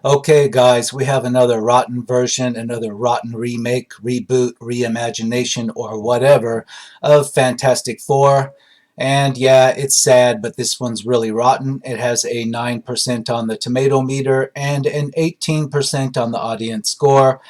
Okay, guys, we have another rotten version, another rotten remake, reboot, reimagination, or whatever of Fantastic Four. And yeah, it's sad, but this one's really rotten. It has a 9% on the tomato meter and an 18% on the audience score.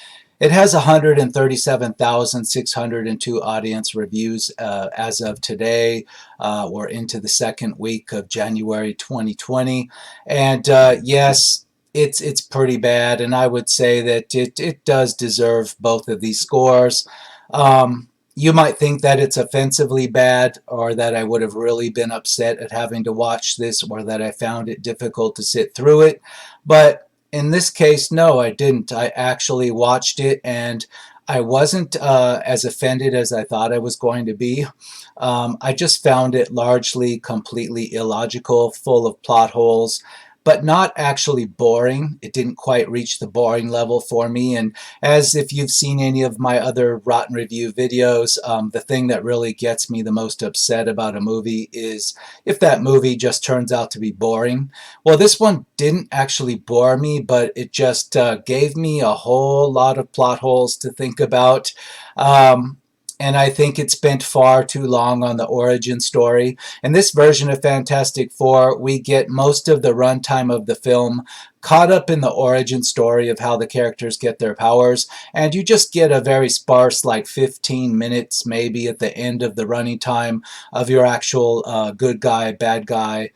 It has 137,602 audience reviews as of today. We're into the second week of January 2020. And yes, it's pretty bad, and I would say that it does deserve both of these scores. You might think that it's offensively bad, or that I would have really been upset at having to watch this, or that I found it difficult to sit through it. But in this case, no, I didn't. I actually watched it, and I wasn't as offended as I thought I was going to be. I just found it largely completely illogical, full of plot holes, but not actually boring. It didn't quite reach the boring level for me. And as if you've seen any of my other Rotten Review videos, the thing that really gets me the most upset about a movie is if that movie just turns out to be boring. Well, this one didn't actually bore me, but it just gave me a whole lot of plot holes to think about. Um, and I think it spent far too long on the origin story. In this version of Fantastic Four, we get most of the runtime of the film caught up in the origin story of how the characters get their powers, and you just get a very sparse, like 15 minutes maybe at the end of the running time of your actual good guy, bad guy,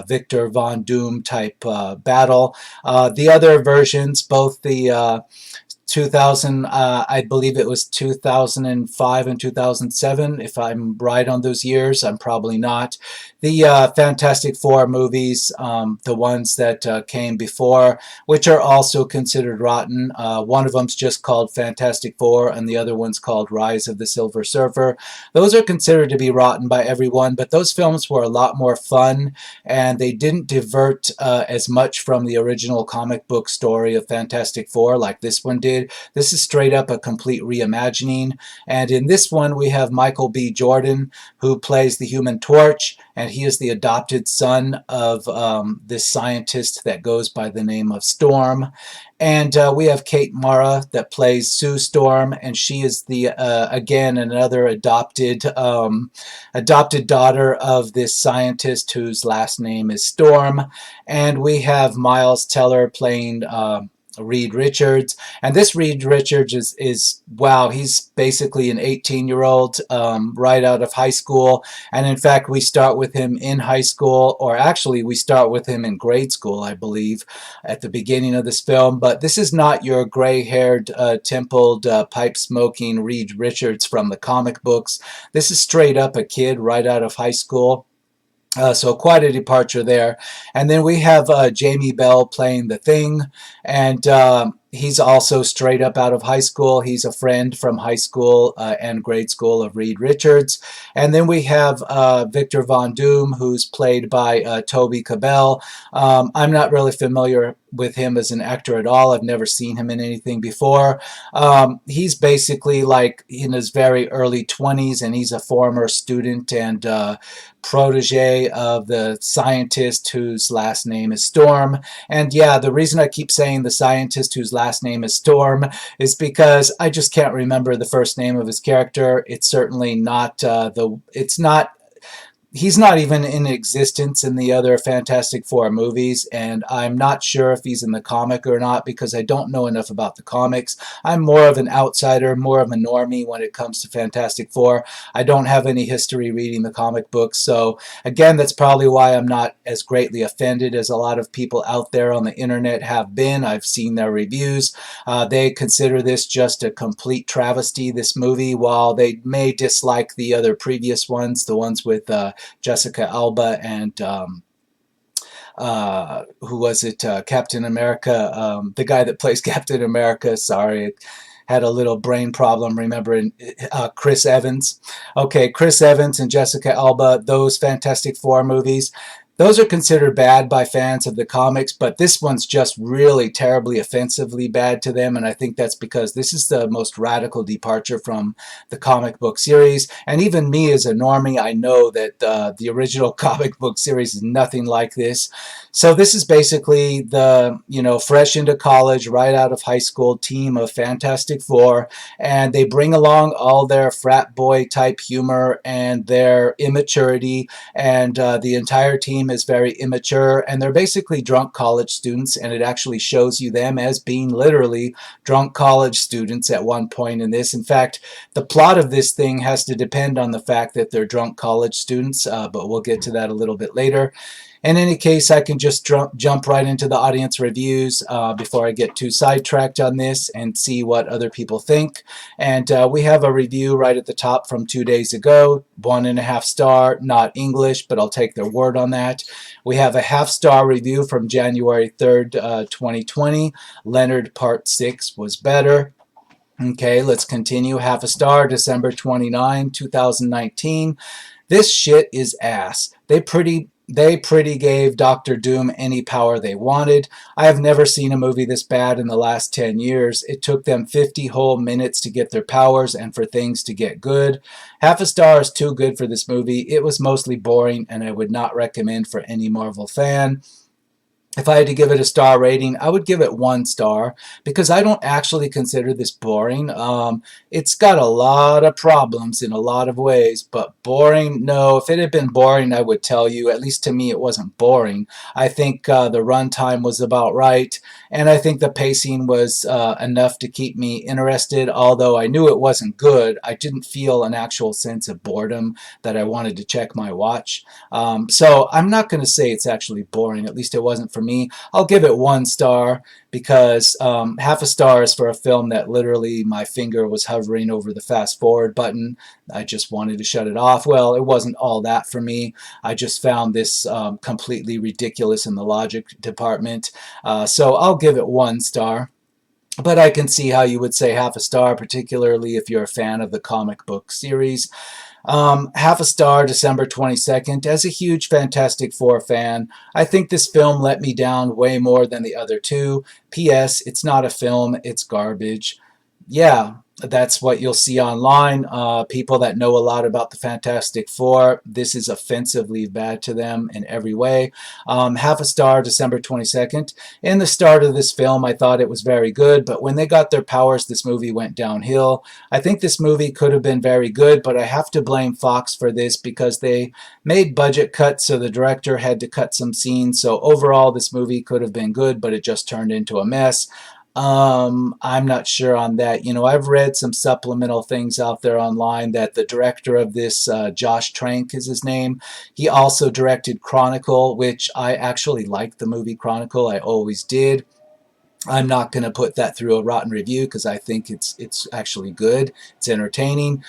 Victor Von Doom type battle. The other versions, both the 2000, I believe it was 2005 and 2007. If I'm right on those years, I'm probably not. The Fantastic Four movies, the ones that came before, which are also considered rotten. One of them's just called Fantastic Four, and the other one's called Rise of the Silver Surfer. Those are considered to be rotten by everyone, but those films were a lot more fun, and they didn't divert as much from the original comic book story of Fantastic Four like this one did. This is straight up a complete reimagining, and in this one we have Michael B. Jordan, who plays the Human Torch, and he is the adopted son of this scientist that goes by the name of Storm. And we have Kate Mara that plays Sue Storm, and she is the again another adopted daughter of this scientist whose last name is Storm. And we have Miles Teller playing Reed Richards. And this Reed Richards is wow, he's basically an 18-year-old right out of high school. And in fact, we start with him in high school, or actually we start with him in grade school, I believe, at the beginning of this film. But this is not your gray-haired, templed, pipe-smoking Reed Richards from the comic books. This is straight up a kid right out of high school. So quite a departure there. And then we have Jamie Bell playing the Thing, and he's also straight up out of high school. He's a friend from high school and grade school of Reed Richards. And then we have Victor Von Doom, who's played by Toby Cabell. I'm not really familiar with him as an actor at all. I've never seen him in anything before. He's basically like in his very early 20s, and he's a former student and protege of the scientist whose last name is Storm. And yeah, the reason I keep saying the scientist whose last name is Storm is because I just can't remember the first name of his character. It's certainly not he's not even in existence in the other Fantastic Four movies, and I'm not sure if he's in the comic or not because I don't know enough about the comics. I'm more of an outsider, more of a normie when it comes to Fantastic Four. I don't have any history reading the comic books, so again, that's probably why I'm not as greatly offended as a lot of people out there on the internet have been. I've seen their reviews. They consider this just a complete travesty, this movie, while they may dislike the other previous ones, the ones with Jessica Alba and who was it? Captain America, the guy that plays Captain America. Sorry, had a little brain problem remembering Chris Evans. Okay, Chris Evans and Jessica Alba, those Fantastic Four movies. Those are considered bad by fans of the comics, but this one's just really terribly offensively bad to them, and I think that's because this is the most radical departure from the comic book series. And even me as a normie, I know that the original comic book series is nothing like this. So this is basically the, fresh into college, right out of high school team of Fantastic Four, and they bring along all their frat boy type humor and their immaturity, and the entire team is very immature, and they're basically drunk college students, and it actually shows you them as being literally drunk college students at one point in this. In fact, the plot of this thing has to depend on the fact that they're drunk college students, but we'll get to that a little bit later. In any case, I can just jump right into the audience reviews before I get too sidetracked on this and see what other people think. And we have a review right at the top from 2 days ago, 1.5 star, not English, but I'll take their word on that. We have a half-star review from January 3rd, 2020. Leonard Part 6 was better. Okay, let's continue. Half a star, December 29, 2019. This shit is ass. They pretty gave Doctor Doom any power they wanted. I have never seen a movie this bad in the last 10 years. It took them 50 whole minutes to get their powers and for things to get good. Half a star is too good for this movie. It was mostly boring, and I would not recommend for any Marvel fan. If I had to give it a star rating, I would give it 1 star because I don't actually consider this boring. It's got a lot of problems in a lot of ways, but boring, no. If it had been boring, I would tell you. At least to me, it wasn't boring. I think the runtime was about right, and I think the pacing was enough to keep me interested. Although I knew it wasn't good, I didn't feel an actual sense of boredom that I wanted to check my watch. So I'm not going to say it's actually boring. At least it wasn't for me. I'll give it 1 star because half a star is for a film that literally my finger was hovering over the fast forward button. I just wanted to shut it off. Well, it wasn't all that for me. I just found this completely ridiculous in the logic department. So I'll give it 1 star. But I can see how you would say half a star, particularly if you're a fan of the comic book series. Half a star, December 22nd. As a huge Fantastic Four fan, I think this film let me down way more than the other two. P.S. It's not a film, it's garbage. Yeah, that's what you'll see online. People that know a lot about the Fantastic Four, this is offensively bad to them in every way. Half a star, December 22nd. In the start of this film, I thought it was very good, but when they got their powers, this movie went downhill. I think this movie could have been very good, but I have to blame Fox for this because they made budget cuts, so the director had to cut some scenes. So overall, this movie could have been good, but it just turned into a mess. I'm not sure on that. I've read some supplemental things out there online that the director of this, Josh Trank is his name, he also directed Chronicle, which I actually liked the movie Chronicle. I always did. I'm not going to put that through a rotten review because I think it's actually good. It's entertaining.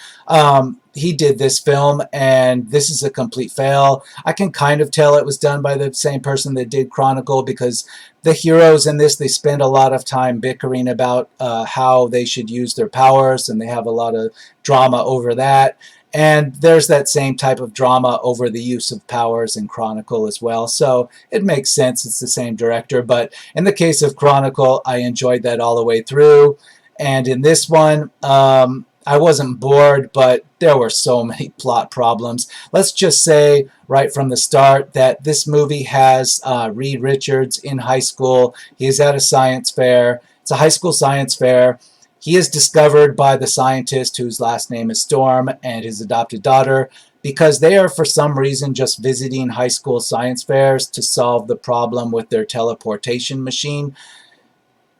He did this film, and this is a complete fail. I can kind of tell it was done by the same person that did Chronicle because the heroes in this, they spend a lot of time bickering about how they should use their powers, and they have a lot of drama over that. And there's that same type of drama over the use of powers in Chronicle as well. So it makes sense. It's the same director. But in the case of Chronicle, I enjoyed that all the way through. And in this one, I wasn't bored, but there were so many plot problems. Let's just say right from the start that this movie has Reed Richards in high school. He's at a science fair. It's a high school science fair. He is discovered by the scientist whose last name is Storm and his adopted daughter because they are for some reason just visiting high school science fairs to solve the problem with their teleportation machine.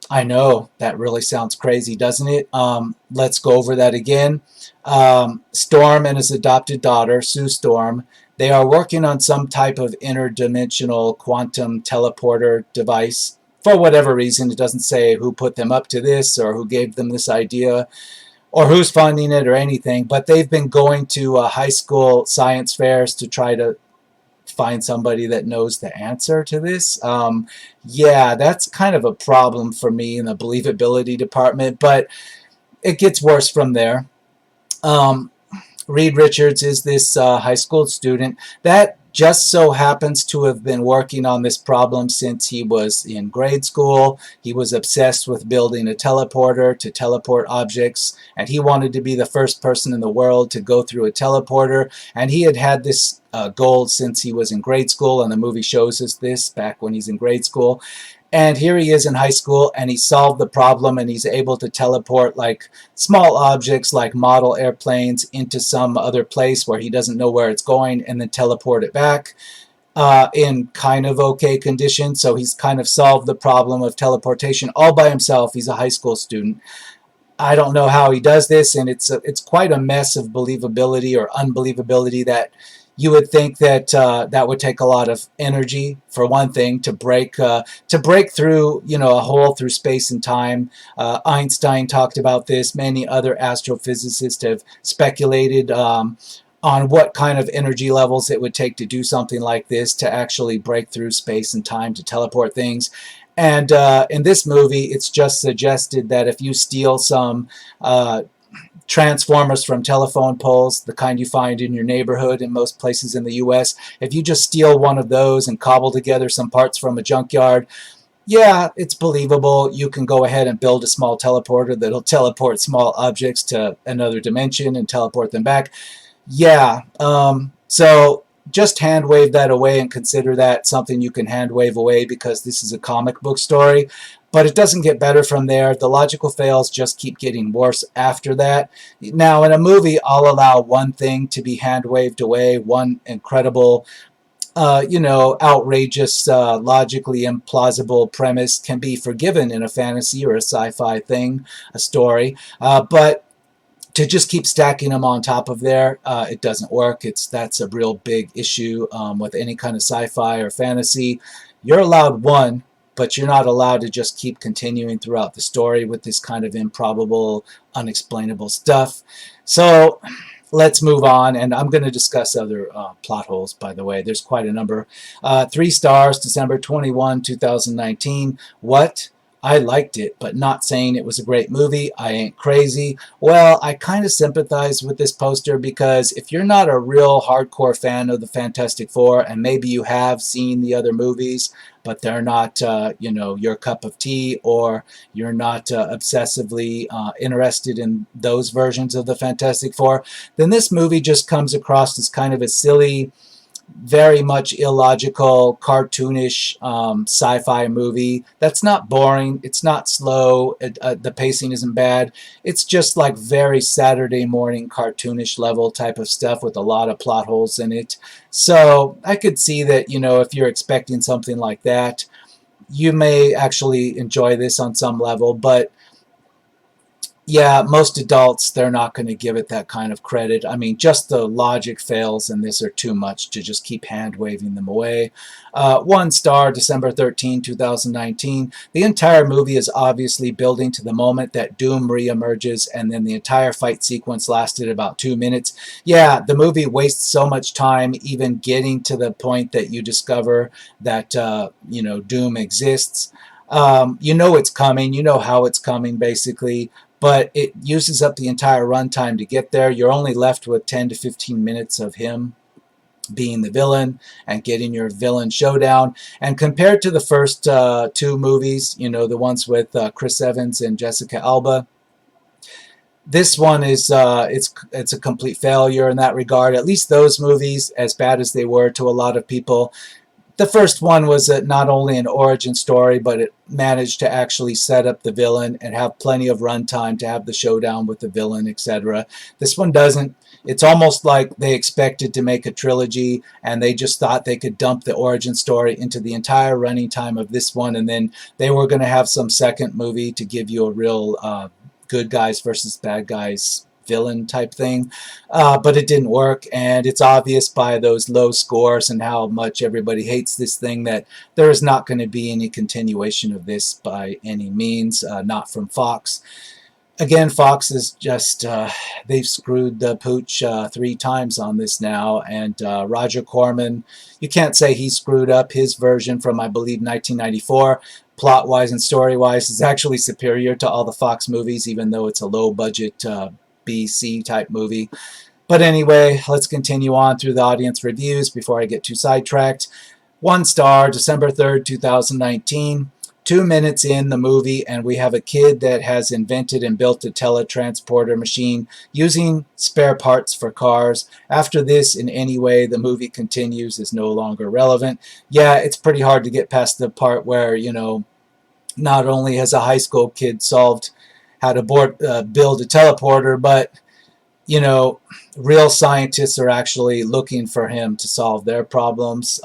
I know, that really sounds crazy, doesn't it? Let's go over that again. Storm and his adopted daughter, Sue Storm, they are working on some type of interdimensional quantum teleporter device. For whatever reason, it doesn't say who put them up to this or who gave them this idea or who's funding it or anything, but they've been going to high school science fairs to try to find somebody that knows the answer to this. Yeah, that's kind of a problem for me in the believability department, but it gets worse from there. Reed Richards is this high school student. That just so happens to have been working on this problem since he was in grade school. He was obsessed with building a teleporter to teleport objects, and he wanted to be the first person in the world to go through a teleporter. And he had had this goal since he was in grade school, and the movie shows us this back when he's in grade school. And here he is in high school, and he solved the problem, and he's able to teleport like small objects like model airplanes into some other place where he doesn't know where it's going, and then teleport it back in kind of okay condition. So he's kind of solved the problem of teleportation all by himself. He's a high school student. I don't know how he does this, and it's quite a mess of believability or unbelievability that you would think that that would take a lot of energy for one thing to break through a hole through space and time. Einstein talked about this. Many other astrophysicists have speculated on what kind of energy levels it would take to do something like this, to actually break through space and time to teleport things. And in this movie, it's just suggested that if you steal some transformers from telephone poles, the kind you find in your neighborhood in most places in the US, if you just steal one of those and cobble together some parts from a junkyard, yeah, it's believable. You can go ahead and build a small teleporter that'll teleport small objects to another dimension and teleport them back. Yeah, so just hand wave that away and consider that something you can hand wave away, because this is a comic book story. But it doesn't get better from there. The logical fails just keep getting worse after that. Now, in a movie, I'll allow one thing to be hand waved away, one incredible outrageous, logically implausible premise can be forgiven in a fantasy or a sci-fi thing, a story. But to just keep stacking them on top of there, it doesn't work. That's a real big issue with any kind of sci-fi or fantasy. You're allowed one, but you're not allowed to just keep continuing throughout the story with this kind of improbable, unexplainable stuff. So let's move on, and I'm going to discuss other plot holes, by the way. There's quite a number. 3 stars, December 2019. What? I liked it, but not saying it was a great movie. I ain't crazy. Well, I kind of sympathize with this poster, because if you're not a real hardcore fan of the Fantastic Four, and maybe you have seen the other movies, but they're not, your cup of tea, or you're not obsessively interested in those versions of the Fantastic Four, then this movie just comes across as kind of a silly, very much illogical, cartoonish sci-fi movie that's not boring. It's not slow. The pacing isn't bad. It's just like very Saturday morning cartoonish level type of stuff with a lot of plot holes in it. So I could see that, if you're expecting something like that, you may actually enjoy this on some level. But yeah, most adults, they're not going to give it that kind of credit. I mean, just the logic fails in this are too much to just keep hand-waving them away. 1 star, December 2019. The entire movie is obviously building to the moment that Doom reemerges, and then the entire fight sequence lasted about 2 minutes. Yeah, the movie wastes so much time even getting to the point that you discover that, Doom exists. It's coming. You know how it's coming, basically, but it uses up the entire runtime to get there. You're only left with 10 to 15 minutes of him being the villain and getting your villain showdown. And compared to the first 2 movies, the ones with Chris Evans and Jessica Alba, this one is it's a complete failure in that regard. At least those movies, as bad as they were to a lot of people, the first one was not only an origin story, but it managed to actually set up the villain and have plenty of runtime to have the showdown with the villain, etc. This one doesn't. It's almost like they expected to make a trilogy, and they just thought they could dump the origin story into the entire running time of this one, and then they were going to have some second movie to give you a real good guys versus bad guys villain type thing, but it didn't work, and it's obvious by those low scores and how much everybody hates this thing that there is not going to be any continuation of this by any means, not from Fox. Again, Fox is just, they've screwed the pooch 3 times on this now, and Roger Corman, you can't say he screwed up. His version from, I believe, 1994, plot-wise and story-wise, is actually superior to all the Fox movies, even though it's a low-budget BC type movie. But anyway, let's continue on through the audience reviews before I get too sidetracked. 1 star, December 3rd, 2019. 2 minutes in the movie, and we have a kid that has invented and built a teletransporter machine using spare parts for cars. After this, in any way the movie continues is no longer relevant. Yeah, it's pretty hard to get past the part where, not only has a high school kid solved how to build a teleporter, but you know, real scientists are actually looking for him to solve their problems.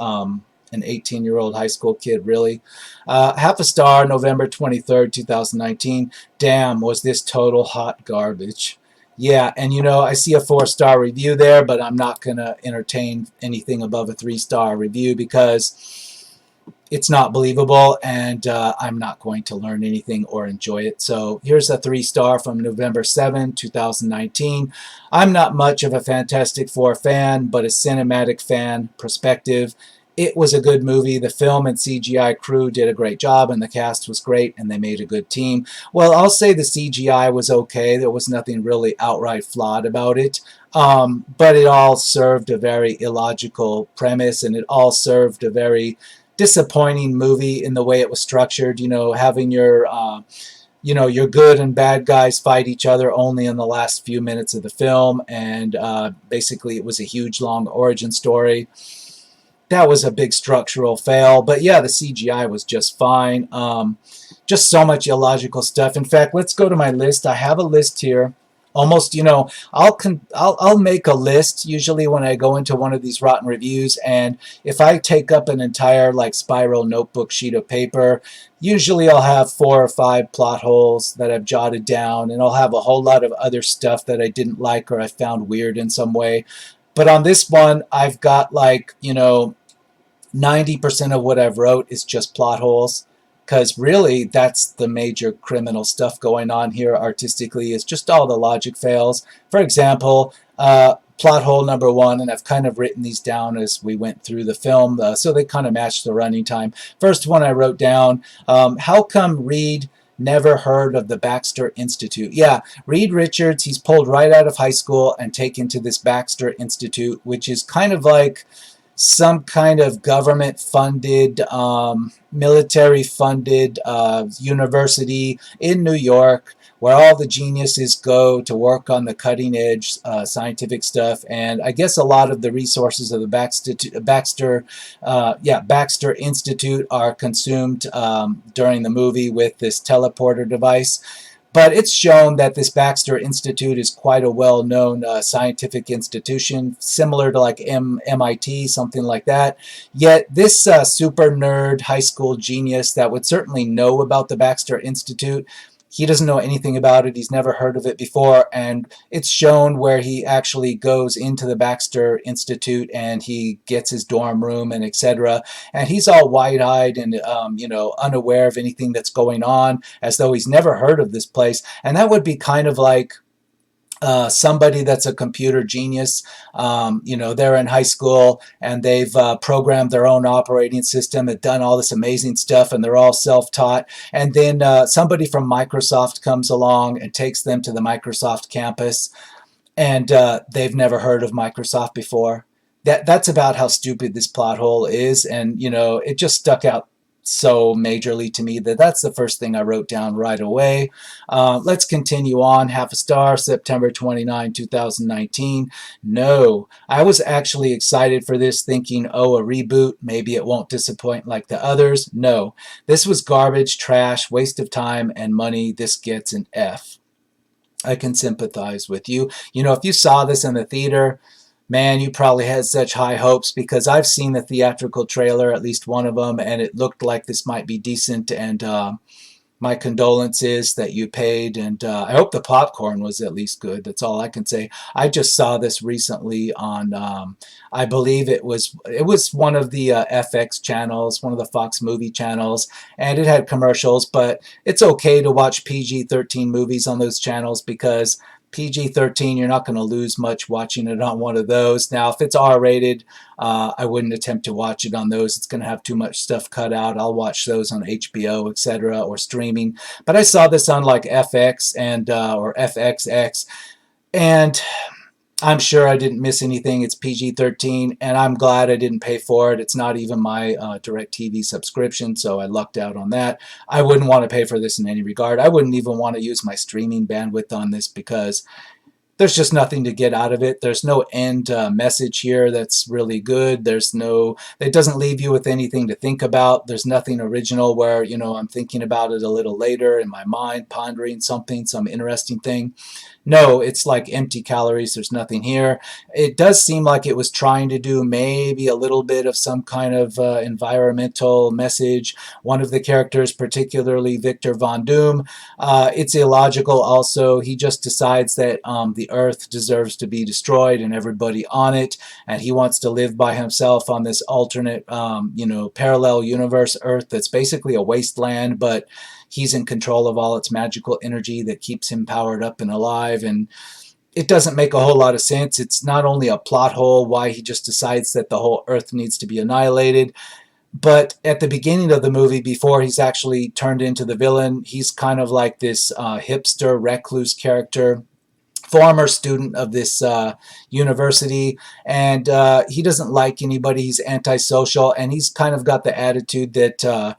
An 18-year-old high school kid, really. Half a star, November 23rd, 2019. Damn, was this total hot garbage. Yeah, and I see a 4-star review there, but I'm not going to entertain anything above a 3-star review because it's not believable, and I'm not going to learn anything or enjoy it. So here's a 3-star from November 2019. I'm not much of a Fantastic Four fan, but a cinematic fan perspective. It was a good movie. The film and CGI crew did a great job, and the cast was great, and they made a good team. Well, I'll say the CGI was okay. There was nothing really outright flawed about it. But it all served a very illogical premise, and it all served a very disappointing movie in the way it was structured. Having your good and bad guys fight each other only in the last few minutes of the film, and basically it was a huge long origin story. That was a big structural fail, but yeah, the CGI was just fine. Just so much illogical stuff. In fact, let's go to my list. I have a list here. Almost, I'll make a list usually when I go into one of these rotten reviews, and if I take up an entire spiral notebook sheet of paper, usually I'll have 4 or 5 plot holes that I've jotted down, and I'll have a whole lot of other stuff that I didn't like or I found weird in some way. But on this one, I've got 90% of what I've wrote is just plot holes. Because really, that's the major criminal stuff going on here artistically, is just all the logic fails. For example, plot hole number 1, and I've kind of written these down as we went through the film, so they kind of match the running time. First one I wrote down, how come Reed never heard of the Baxter Institute? Yeah, Reed Richards, he's pulled right out of high school and taken to this Baxter Institute, which is kind of like some kind of government-funded, military-funded university in New York where all the geniuses go to work on the cutting-edge scientific stuff. And I guess a lot of the resources of the Baxter Institute are consumed during the movie with this teleporter device. But it's shown that this Baxter Institute is quite a well-known scientific institution, similar to MIT, something like that. Yet this super nerd high school genius that would certainly know about the Baxter Institute, he doesn't know anything about it. He's never heard of it before, and it's shown where he actually goes into the Baxter Institute and he gets his dorm room and etc. And he's all wide-eyed and unaware of anything that's going on, as though he's never heard of this place. And that would be kind of like somebody that's a computer genius. They're in high school and they've programmed their own operating system and done all this amazing stuff, and they're all self-taught. And then somebody from Microsoft comes along and takes them to the Microsoft campus, and they've never heard of Microsoft before. That's about how stupid this plot hole is, and it just stuck out so majorly to me that's the first thing I wrote down right away. Let's continue on. Half a star, September 29, 2019. No, I was actually excited for this, thinking, oh, a reboot, maybe it won't disappoint like the others. No, this was garbage, trash, waste of time and money. This gets an F. I can sympathize with you. If you saw this in the theater, man, you probably had such high hopes, because I've seen the theatrical trailer, at least one of them, and it looked like this might be decent, and my condolences that you paid, and I hope the popcorn was at least good. That's all I can say. I just saw this recently on, I believe it was one of the FX channels, one of the Fox movie channels, and it had commercials, but it's okay to watch PG-13 movies on those channels, because PG-13, you're not going to lose much watching it on one of those. Now, if it's R-rated, I wouldn't attempt to watch it on those. It's going to have too much stuff cut out. I'll watch those on HBO, etc., or streaming. But I saw this on FX and or FXX, and I'm sure I didn't miss anything. It's PG-13, and I'm glad I didn't pay for it. It's not even my DirecTV subscription, so I lucked out on that. I wouldn't want to pay for this in any regard. I wouldn't even want to use my streaming bandwidth on this because there's just nothing to get out of it. There's no end message here that's really good. It doesn't leave you with anything to think about. There's nothing original where, I'm thinking about it a little later in my mind, pondering something, some interesting thing. No, it's like empty calories. There's nothing here. It does seem like it was trying to do maybe a little bit of some kind of environmental message. One of the characters, particularly Victor Von Doom, it's illogical also. He just decides that the Earth deserves to be destroyed and everybody on it, and he wants to live by himself on this alternate, parallel universe Earth that's basically a wasteland, but he's in control of all its magical energy that keeps him powered up and alive. And it doesn't make a whole lot of sense. It's not only a plot hole why he just decides that the whole Earth needs to be annihilated, but at the beginning of the movie, before he's actually turned into the villain, he's kind of like this hipster recluse character, former student of this university, and he doesn't like anybody. He's antisocial, and he's kind of got the attitude that,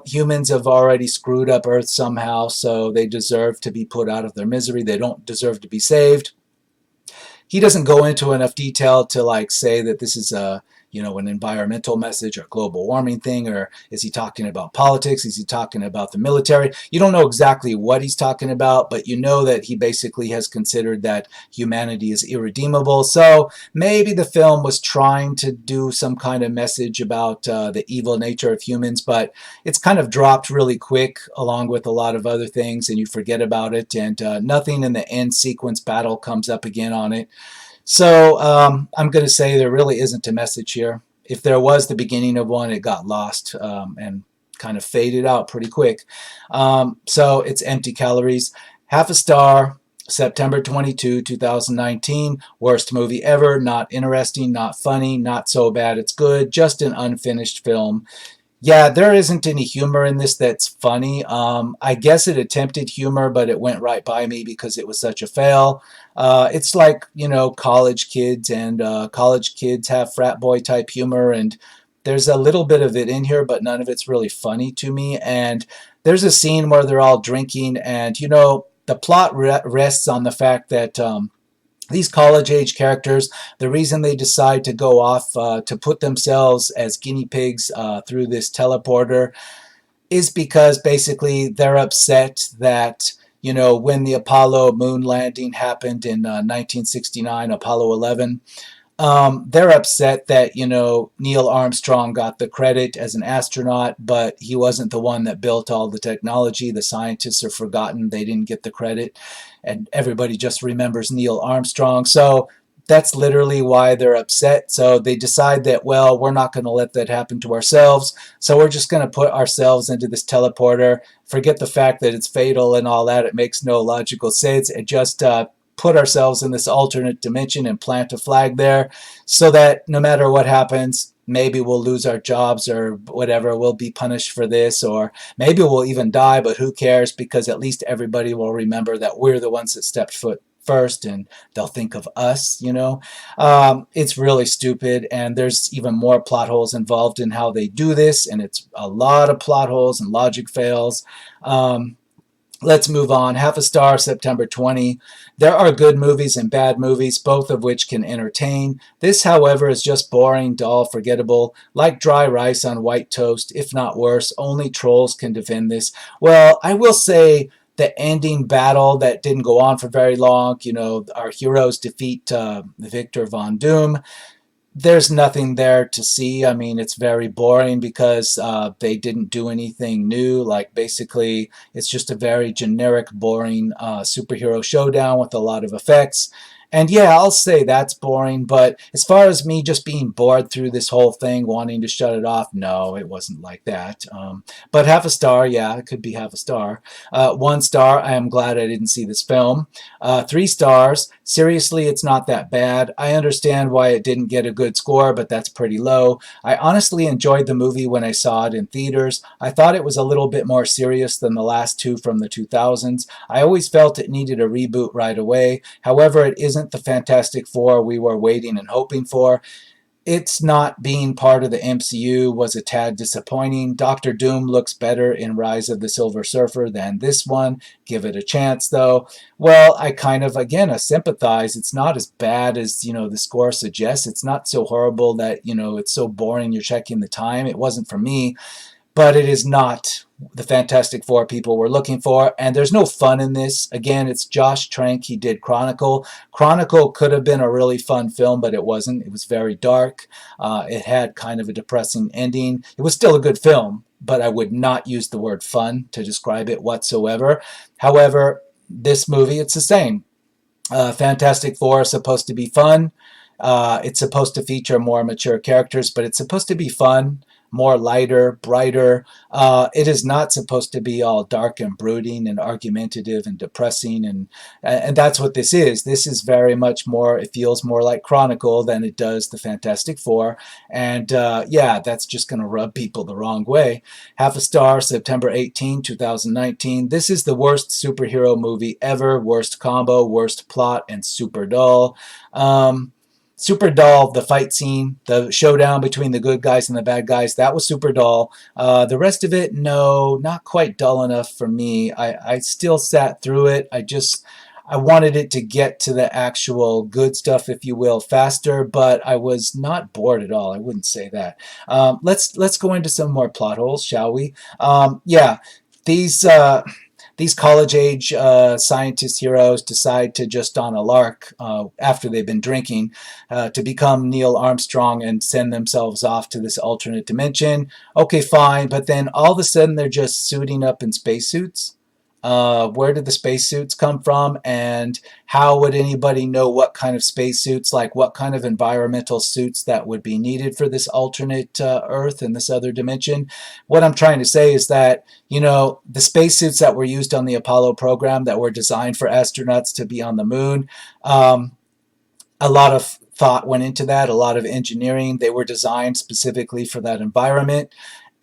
humans have already screwed up Earth somehow, so they deserve to be put out of their misery. They don't deserve to be saved. He doesn't go into enough detail to say that this is an environmental message or global warming thing, or is he talking about politics? Is he talking about the military? You don't know exactly what he's talking about, but you know that he basically has considered that humanity is irredeemable. So maybe the film was trying to do some kind of message about the evil nature of humans, but it's kind of dropped really quick along with a lot of other things, and you forget about it, and nothing in the end sequence battle comes up again on it. So I'm going to say there really isn't a message here. If there was the beginning of one, it got lost and kind of faded out pretty quick. So it's empty calories. Half a star, September 22, 2019. Worst movie ever. Not interesting, not funny, not so bad it's good. Just an unfinished film. Yeah, there isn't any humor in this that's funny. I guess it attempted humor, but it went right by me because it was such a fail. It's like, college kids, and college kids have frat boy type humor, and there's a little bit of it in here, but none of it's really funny to me. And there's a scene where they're all drinking, and, the plot rests on the fact that these college-age characters, the reason they decide to go off to put themselves as guinea pigs through this teleporter is because basically they're upset that, when the Apollo moon landing happened in 1969, Apollo 11, they're upset that, Neil Armstrong got the credit as an astronaut, but he wasn't the one that built all the technology. The scientists are forgotten. They didn't get the credit, and everybody just remembers Neil Armstrong. So that's literally why they're upset. So they decide that, well, we're not going to let that happen to ourselves. So we're just going to put ourselves into this teleporter. Forget the fact that it's fatal and all that. It makes no logical sense. It just put ourselves in this alternate dimension and plant a flag there so that no matter what happens, maybe we'll lose our jobs or whatever, we'll be punished for this, or maybe we'll even die, but who cares, because at least everybody will remember that we're the ones that stepped foot first, and they'll think of us. It's really stupid, and there's even more plot holes involved in how they do this, and it's a lot of plot holes and logic fails. Let's move on. Half a star, September 20. There are good movies and bad movies, both of which can entertain. This, however, is just boring, dull, forgettable, like dry rice on white toast, if not worse. Only trolls can defend this. Well, I will say the ending battle that didn't go on for very long, our heroes defeat Victor Von Doom. There's nothing there to see. I mean, it's very boring because they didn't do anything new. Basically, it's just a very generic, boring superhero showdown with a lot of effects. And yeah, I'll say that's boring, but as far as me just being bored through this whole thing, wanting to shut it off, no, it wasn't like that. But half a star, yeah, it could be half a star. 1 star, I am glad I didn't see this film. 3 stars, seriously, it's not that bad. I understand why it didn't get a good score, but that's pretty low. I honestly enjoyed the movie when I saw it in theaters. I thought it was a little bit more serious than the last two from the 2000s. I always felt it needed a reboot right away. However, it isn't wasn't the Fantastic Four we were waiting and hoping for. It's not being part of the MCU was a tad disappointing. Doctor Doom looks better in Rise of the Silver Surfer than this one. Give it a chance, though. Well, I kind of, again, I sympathize. It's not as bad as, the score suggests. It's not so horrible that, it's so boring you're checking the time. It wasn't for me, but it is not the Fantastic Four people were looking for, and there's no fun in this. Again, it's Josh Trank. He did Chronicle. Chronicle could have been a really fun film, but it wasn't. It was very dark. It had kind of a depressing ending. It was still a good film, but I would not use the word fun to describe it whatsoever. However, this movie, it's the same. Fantastic Four is supposed to be fun. It's supposed to feature more mature characters, but it's supposed to be fun, more lighter, brighter. It is not supposed to be all dark and brooding and argumentative and depressing, and that's what this is. This is very much more, it feels more like Chronicle than it does the Fantastic Four, and yeah, that's just going to rub people the wrong way. Half a star, September 18, 2019. This is the worst superhero movie ever, worst combo, worst plot, and super dull. Super dull, the fight scene, the showdown between the good guys and the bad guys, that was super dull. The rest of it, no, not quite dull enough for me. I still sat through it. I wanted it to get to the actual good stuff, if you will, faster, but I was not bored at all. I wouldn't say that. Let's go into some more plot holes, shall we? Yeah, these college-age scientist heroes decide to just on a lark after they've been drinking to become Neil Armstrong and send themselves off to this alternate dimension. Okay, fine, but then all of a sudden they're just suiting up in spacesuits. Where did the spacesuits come from, and how would anybody know what kind of spacesuits, like what kind of environmental suits that would be needed for this alternate Earth and this other dimension? What I'm trying to say is that, the spacesuits that were used on the Apollo program that were designed for astronauts to be on the moon, a lot of thought went into that, a lot of engineering. They were designed specifically for that environment.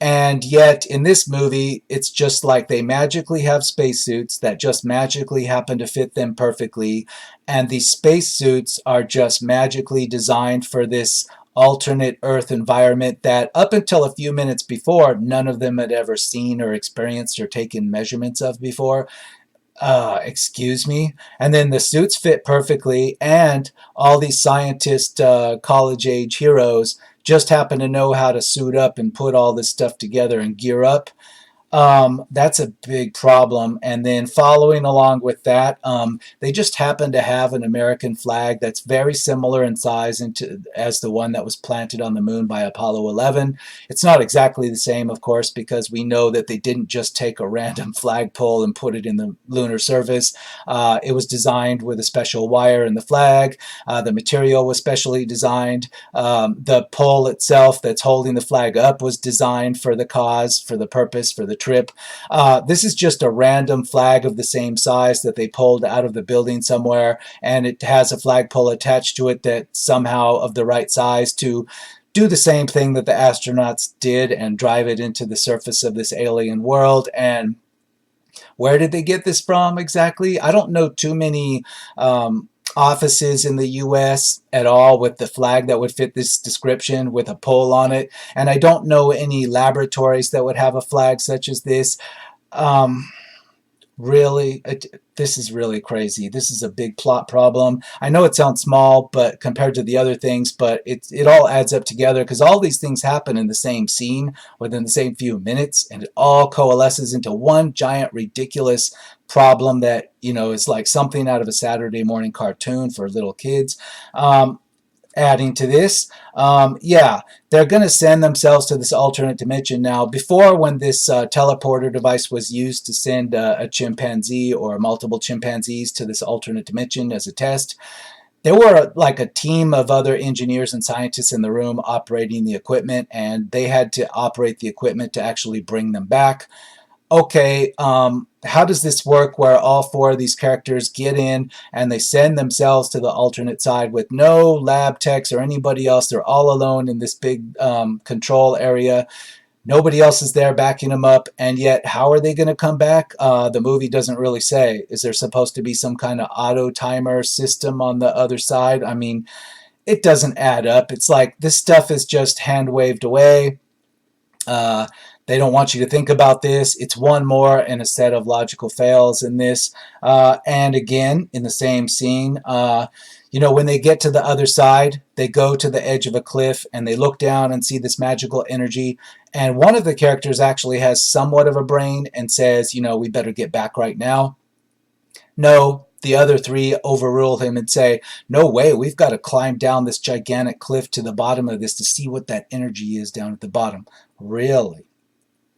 And yet, in this movie, it's just like they magically have spacesuits that just magically happen to fit them perfectly. And these spacesuits are just magically designed for this alternate Earth environment that up until a few minutes before, none of them had ever seen or experienced or taken measurements of before. Excuse me. And then the suits fit perfectly, and all these scientist college-age heroes just happen to know how to suit up and put all this stuff together and gear up. That's a big problem. And then following along with that, they just happen to have an American flag that's very similar in size as the one that was planted on the moon by Apollo 11. It's not exactly the same, of course, because we know that they didn't just take a random flagpole and put it in the lunar surface. It was designed with a special wire in the flag. The material was specially designed. The pole itself that's holding the flag up was designed for the cause, for the purpose, for the trip. This is just a random flag of the same size that they pulled out of the building somewhere, and it has a flagpole attached to it that's somehow of the right size to do the same thing that the astronauts did and drive it into the surface of this alien world. And where did they get this from exactly? I don't know too many offices in the U.S. at all with the flag that would fit this description with a pole on it. And I don't know any laboratories that would have a flag such as this. Really, this is really crazy. This is a big plot problem. I know it sounds small, but compared to the other things, but it all adds up together because all these things happen in the same scene within the same few minutes, and it all coalesces into one giant ridiculous problem that is like something out of a Saturday morning cartoon for little kids. Adding to this, yeah, they're going to send themselves to this alternate dimension. Now, before, when this teleporter device was used to send a chimpanzee or multiple chimpanzees to this alternate dimension as a test, there were like a team of other engineers and scientists in the room operating the equipment, and they had to operate the equipment to actually bring them back. Okay, how does this work where all four of these characters get in and they send themselves to the alternate side with no lab techs or anybody else? They're all alone in this big control area. Nobody else is there backing them up, and yet how are they going to come back? The movie doesn't really say. Is there supposed to be some kind of auto timer system on the other side? I mean, it doesn't add up. It's like this stuff is just hand waved away. Uh, they don't want you to think about this. It's one more in a set of logical fails in this. And again, in the same scene, when they get to the other side, they go to the edge of a cliff and they look down and see this magical energy. And one of the characters actually has somewhat of a brain and says, we better get back right now. No, the other three overrule him and say, no way, we've got to climb down this gigantic cliff to the bottom of this to see what that energy is down at the bottom. Really?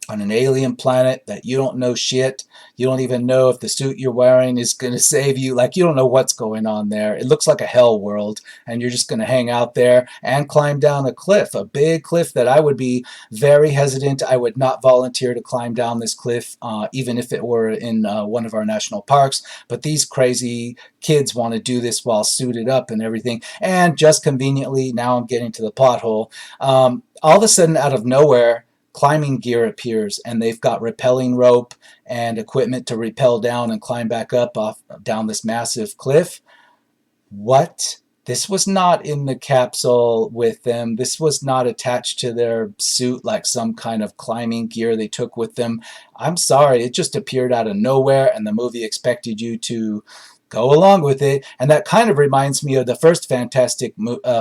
On an alien planet that you don't know shit, you don't even know if the suit you're wearing is going to save you. Like, you don't know what's going on there. It looks like a hell world, and you're just going to hang out there and climb down a cliff, a big cliff that I would be very hesitant. I would not volunteer to climb down this cliff, even if it were in one of our national parks. But these crazy kids want to do this while suited up and everything. And just conveniently, now I'm getting to the plot hole. All of a sudden, out of nowhere, climbing gear appears, and they've got rappelling rope and equipment to rappel down and climb back up down this massive cliff. What? This was not in the capsule with them. This was not attached to their suit like some kind of climbing gear they took with them. I'm sorry, it just appeared out of nowhere, and the movie expected you to go along with it. And that kind of reminds me of the first Fantastic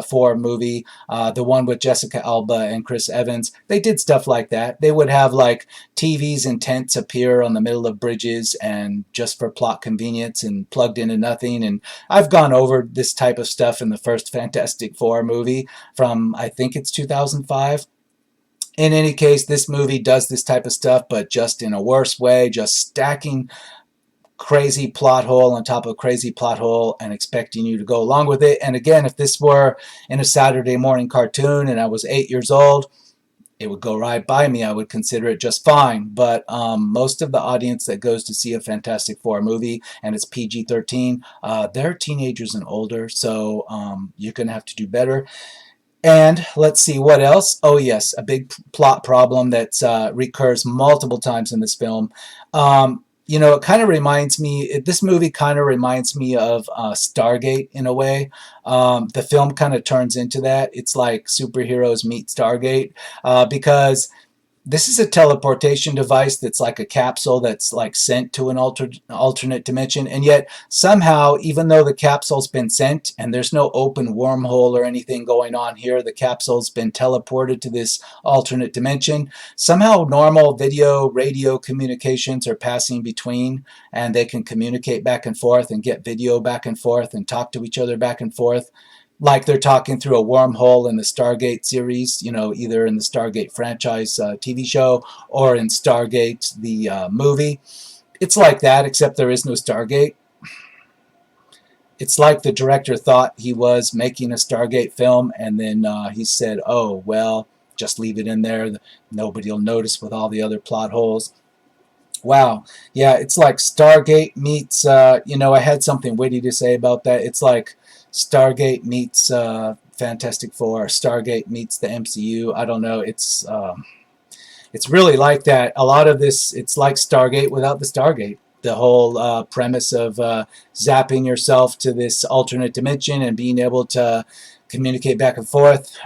Four movie, the one with Jessica Alba and Chris Evans. They did stuff like that. They would have like TVs and tents appear on the middle of bridges and just for plot convenience and plugged into nothing. And I've gone over this type of stuff in the first Fantastic Four movie from, I think it's 2005. In any case, this movie does this type of stuff, but just in a worse way, just stacking crazy plot hole on top of crazy plot hole and expecting you to go along with it. And again, if this were in a Saturday morning cartoon and I was 8 years old, it would go right by me. I would consider it just fine. But most of the audience that goes to see a Fantastic Four movie, and it's PG-13, they're teenagers and older, so you're going to have to do better. And let's see what else. Oh yes, a big plot problem that recurs multiple times in this film. It kind of reminds me, this movie kind of reminds me of Stargate in a way. The film kind of turns into that. It's like superheroes meet Stargate because this is a teleportation device that's like a capsule that's like sent to an alternate dimension, and yet somehow, even though the capsule's been sent and there's no open wormhole or anything going on here, the capsule's been teleported to this alternate dimension. Somehow normal video, radio communications are passing between, and they can communicate back and forth and get video back and forth and talk to each other back and forth, like they're talking through a wormhole in the Stargate series, either in the Stargate franchise TV show or in Stargate, the movie. It's like that, except there is no Stargate. It's like the director thought he was making a Stargate film, and then he said, oh, well, just leave it in there. Nobody will notice with all the other plot holes. Wow. Yeah, it's like Stargate meets, I had something witty to say about that. It's like Stargate meets Fantastic Four. Stargate meets the MCU. I don't know. It's really like that. A lot of this, it's like Stargate without the Stargate. The whole premise of zapping yourself to this alternate dimension and being able to communicate back and forth.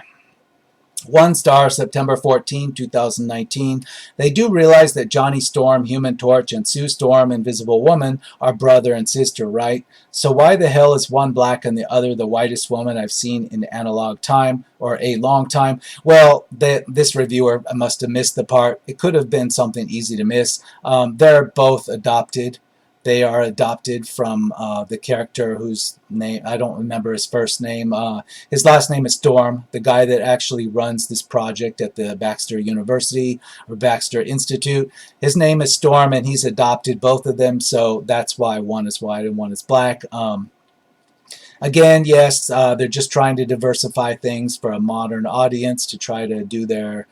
1 star, September 14, 2019. They do realize that Johnny Storm, Human Torch, and Sue Storm, Invisible Woman, are brother and sister, right? So why the hell is one black and the other the whitest woman I've seen in analog time, or a long time? Well, this reviewer must have missed the part. It could have been something easy to miss. They're both adopted. They are adopted from the character whose name, I don't remember his first name. His last name is Storm, the guy that actually runs this project at the Baxter University or Baxter Institute. His name is Storm, and he's adopted both of them, so that's why one is white and one is black. Again, yes, they're just trying to diversify things for a modern audience to try to do their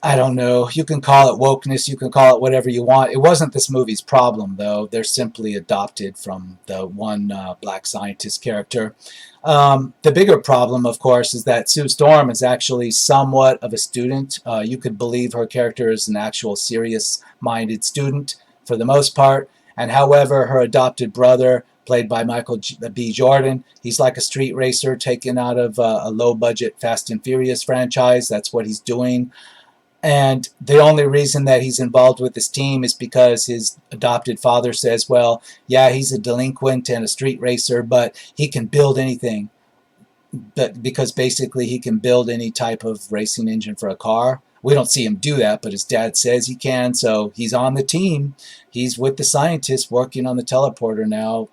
I don't know. You can call it wokeness. You can call it whatever you want. It wasn't this movie's problem, though. They're simply adopted from the one black scientist character. The bigger problem, of course, is that Sue Storm is actually somewhat of a student. You could believe her character is an actual serious-minded student for the most part. And however, her adopted brother, played by Michael B. Jordan, he's like a street racer taken out of a low-budget Fast and Furious franchise. That's what he's doing. And the only reason that he's involved with this team is because his adopted father says, well, yeah, he's a delinquent and a street racer, but he can build anything. But because basically he can build any type of racing engine for a car. We don't see him do that, but his dad says he can, so he's on the team. He's with the scientists working on the teleporter now.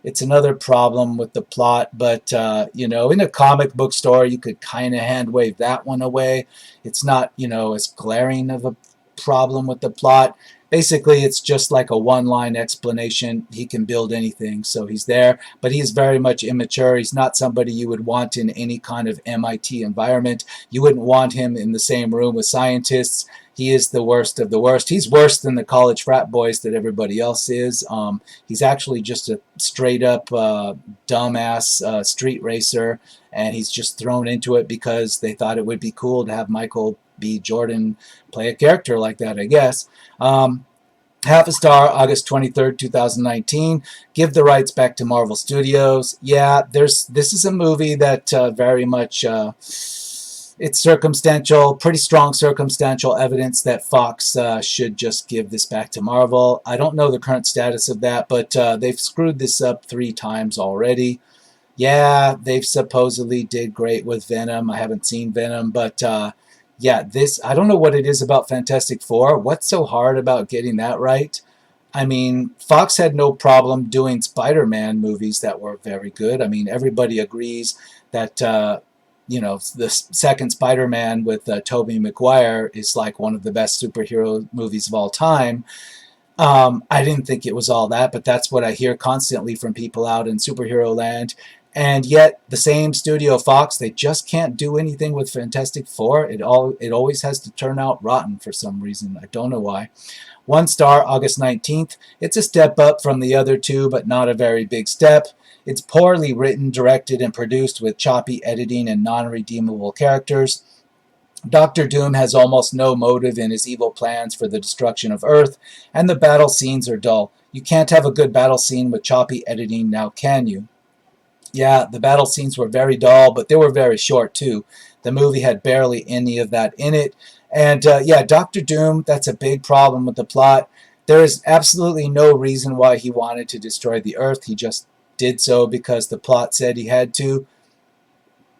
It's another problem with the plot, but in a comic book store, you could kind of hand wave that one away. It's not, as glaring of a problem with the plot. Basically, it's just like a one-line explanation. He can build anything, so he's there. But he is very much immature. He's not somebody you would want in any kind of MIT environment. You wouldn't want him in the same room with scientists. He is the worst of the worst. He's worse than the college frat boys that everybody else is. He's actually just a straight-up dumbass street racer, and he's just thrown into it because they thought it would be cool to have Michael B. Jordan play a character like that, I guess. Half a star, August 23rd, 2019. Give the rights back to Marvel Studios. Yeah, this is a movie that very much... it's circumstantial, pretty strong circumstantial evidence that Fox should just give this back to Marvel. I don't know the current status of that, but they've screwed this up 3 times already. Yeah, they've supposedly did great with Venom. I haven't seen Venom, but yeah, I don't know what it is about Fantastic Four. What's so hard about getting that right? I mean, Fox had no problem doing Spider-Man movies that were very good. I mean, everybody agrees that the second Spider-Man with Tobey Maguire is like one of the best superhero movies of all time. I didn't think it was all that, but that's what I hear constantly from people out in superhero land. And yet, the same studio, Fox, they just can't do anything with Fantastic Four. It always has to turn out rotten for some reason. I don't know why. 1 star, August 19th. It's a step up from the other 2, but not a very big step. It's poorly written, directed, and produced with choppy editing and non-redeemable characters. Doctor Doom has almost no motive in his evil plans for the destruction of Earth, and the battle scenes are dull. You can't have a good battle scene with choppy editing, now can you? Yeah, the battle scenes were very dull, but they were very short too. The movie had barely any of that in it. And yeah, Doctor Doom, that's a big problem with the plot. There is absolutely no reason why he wanted to destroy the Earth. He just did so because the plot said he had to.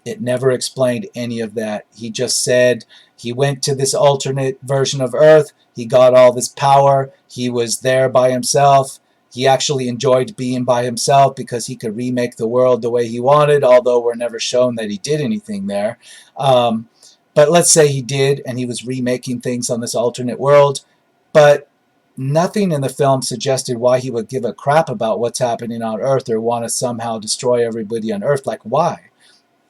It never explained any of that. He just said he went to this alternate version of Earth. He got all this power. He was there by himself. He actually enjoyed being by himself because he could remake the world the way he wanted, although we're never shown that he did anything there. But let's say he did, and he was remaking things on this alternate world. But nothing in the film suggested why he would give a crap about what's happening on Earth or want to somehow destroy everybody on Earth. Like, why?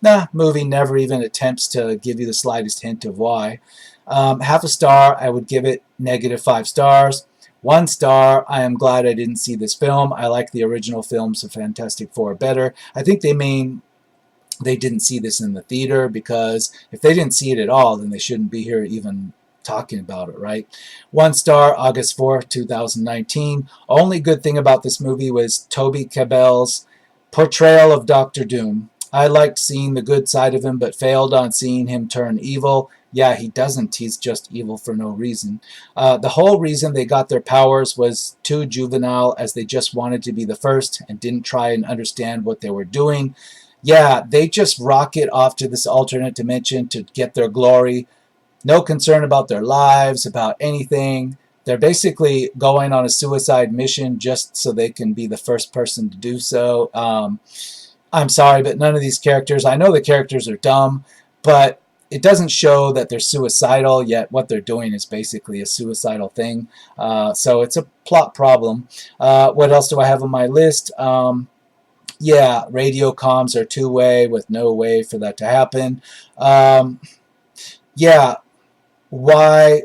Nah, movie never even attempts to give you the slightest hint of why. Half a star, I would give it -5 stars. 1 star, I am glad I didn't see this film. I like the original films of Fantastic Four better. I think they didn't see this in the theater, because if they didn't see it at all, then they shouldn't be here even talking about it, right? 1 star, August 4th, 2019. Only good thing about this movie was Toby Kebbell's portrayal of Doctor Doom. I liked seeing the good side of him, but failed on seeing him turn evil. Yeah, he doesn't. He's just evil for no reason. The whole reason they got their powers was too juvenile, as they just wanted to be the first and didn't try and understand what they were doing. Yeah, they just rocket off to this alternate dimension to get their glory. No concern about their lives, about anything. They're basically going on a suicide mission just so they can be the first person to do so. I'm sorry, but none of these characters, I know the characters are dumb, but it doesn't show that they're suicidal, yet what they're doing is basically a suicidal thing. So it's a plot problem. What else do I have on my list? Yeah, radio comms are two-way with no way for that to happen. Yeah, why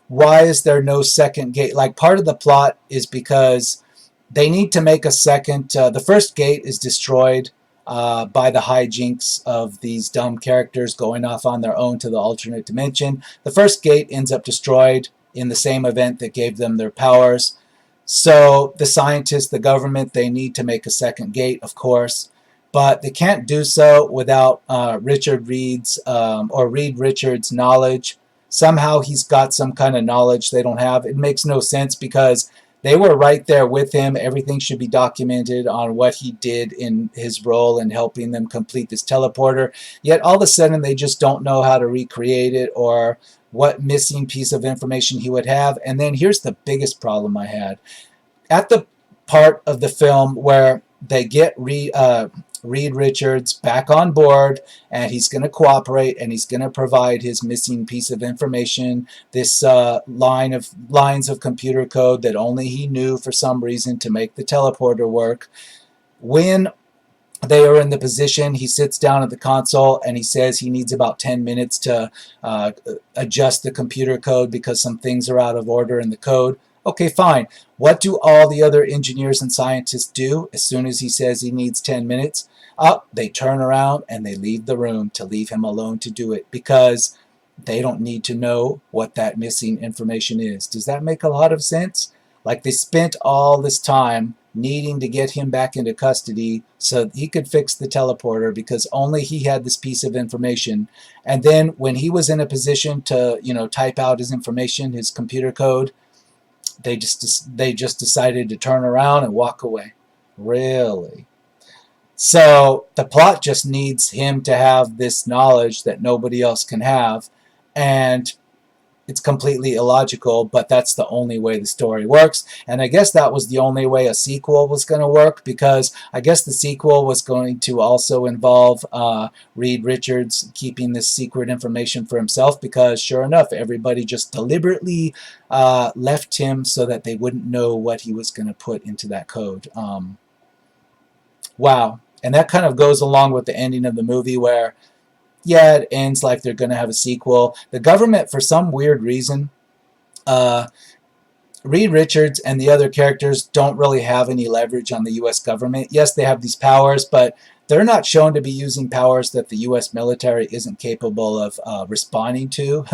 why is there no second gate? Like, part of the plot is because they need to make a second. The first gate is destroyed by the hijinks of these dumb characters going off on their own to the alternate dimension. The first gate ends up destroyed in the same event that gave them their powers. So the scientists, the government, they need to make a second gate, of course, but they can't do so without Richard Reed's or Reed Richards' knowledge. Somehow he's got some kind of knowledge they don't have. It makes no sense because they were right there with him. Everything should be documented on what he did in his role in helping them complete this teleporter. Yet all of a sudden they just don't know how to recreate it or what missing piece of information he would have. And then here's the biggest problem I had. At the part of the film where they get Reed Richards back on board, and he's going to cooperate, and he's going to provide his missing piece of information, this lines of computer code that only he knew for some reason to make the teleporter work. When they are in the position, he sits down at the console and he says he needs about 10 minutes to adjust the computer code because some things are out of order in the code. Okay, fine. What do all the other engineers and scientists do as soon as he says he needs 10 minutes? They turn around and they leave the room to leave him alone to do it because they don't need to know what that missing information is. Does that make a lot of sense? Like, they spent all this time needing to get him back into custody so he could fix the teleporter because only he had this piece of information. And then when he was in a position to, type out his information, his computer code, they just decided to turn around and walk away. Really? So the plot just needs him to have this knowledge that nobody else can have, and it's completely illogical, but that's the only way the story works. And I guess that was the only way a sequel was going to work, because I guess the sequel was going to also involve Reed Richards keeping this secret information for himself, because sure enough, everybody just deliberately left him so that they wouldn't know what he was going to put into that code. Wow. And that kind of goes along with the ending of the movie where, yeah, it ends like they're going to have a sequel. The government, for some weird reason, Reed Richards and the other characters don't really have any leverage on the U.S. government. Yes, they have these powers, but they're not shown to be using powers that the U.S. military isn't capable of responding to.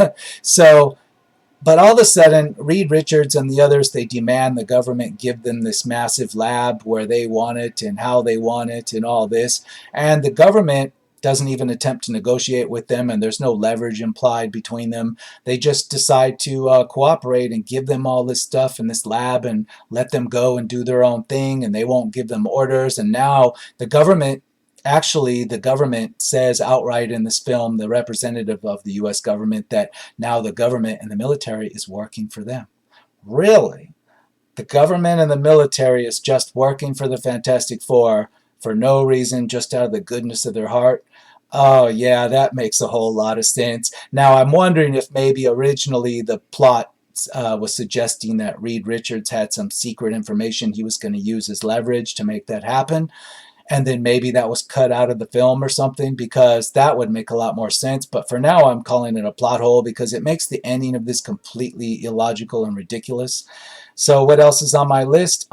But all of a sudden, Reed Richards and the others, they demand the government give them this massive lab where they want it and how they want it and all this. And the government doesn't even attempt to negotiate with them, and there's no leverage implied between them. They just decide to cooperate and give them all this stuff in this lab and let them go and do their own thing, and they won't give them orders. And now the government says outright in this film, the representative of the U.S. government, that now the government and the military is working for them. Really? The government and the military is just working for the Fantastic Four for no reason, just out of the goodness of their heart? Oh, yeah, that makes a whole lot of sense. Now, I'm wondering if maybe originally the plot was suggesting that Reed Richards had some secret information he was going to use as leverage to make that happen. And then maybe that was cut out of the film or something, because that would make a lot more sense. But for now, I'm calling it a plot hole because it makes the ending of this completely illogical and ridiculous. So what else is on my list?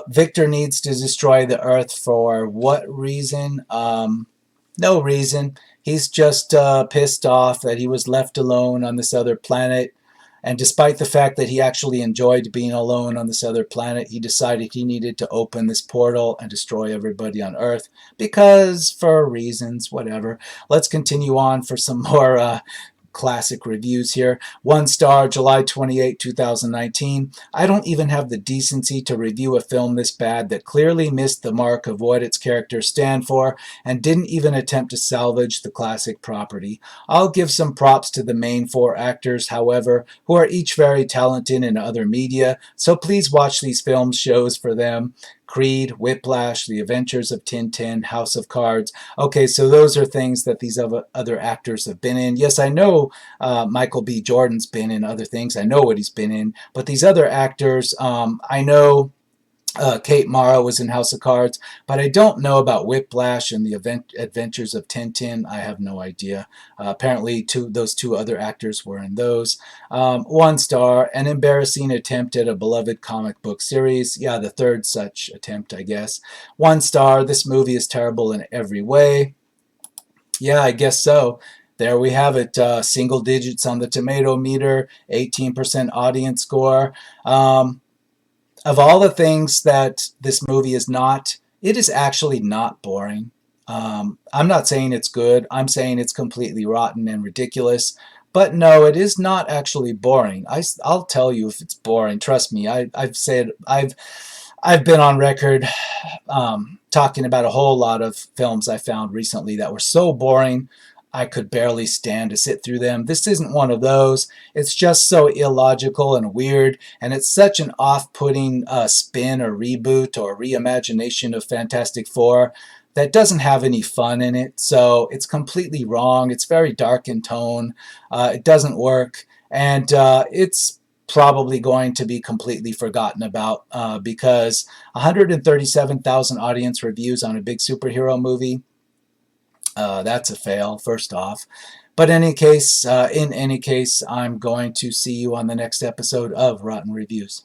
Victor needs to destroy the Earth for what reason? No reason. He's just pissed off that he was left alone on this other planet. And despite the fact that he actually enjoyed being alone on this other planet, he decided he needed to open this portal and destroy everybody on Earth because, for reasons, whatever. Let's continue on for some more classic reviews here. 1 star, July 28, 2019. I don't even have the decency to review a film this bad that clearly missed the mark of what its characters stand for and didn't even attempt to salvage the classic property. I'll give some props to the main 4 actors, however, who are each very talented in other media, so please watch these shows for them. Creed, Whiplash, The Adventures of Tintin, House of Cards. Okay, so those are things that these other actors have been in. Yes, I know Michael B. Jordan's been in other things. I know what he's been in. But these other actors, I know Kate Mara was in House of Cards, but I don't know about Whiplash and the Adventures of Tintin. I have no idea. Apparently, those two other actors were in those. 1 star, an embarrassing attempt at a beloved comic book series. Yeah, the third such attempt, I guess. 1 star, this movie is terrible in every way. Yeah, I guess so. There we have it. Single digits on the tomato meter, 18% audience score. Of all the things that this movie is not, it is actually not boring. I'm not saying it's good. I'm saying it's completely rotten and ridiculous. But no, it is not actually boring. I'll tell you if it's boring. Trust me. I've been on record talking about a whole lot of films I found recently that were so boring I could barely stand to sit through them. This isn't one of those. It's just so illogical and weird, and it's such an off-putting spin or reboot or reimagination of Fantastic Four that doesn't have any fun in it. So it's completely wrong. It's very dark in tone. It doesn't work, and it's probably going to be completely forgotten about because 137,000 audience reviews on a big superhero movie, that's a fail, first off. But in any case, I'm going to see you on the next episode of Rotten Reviews.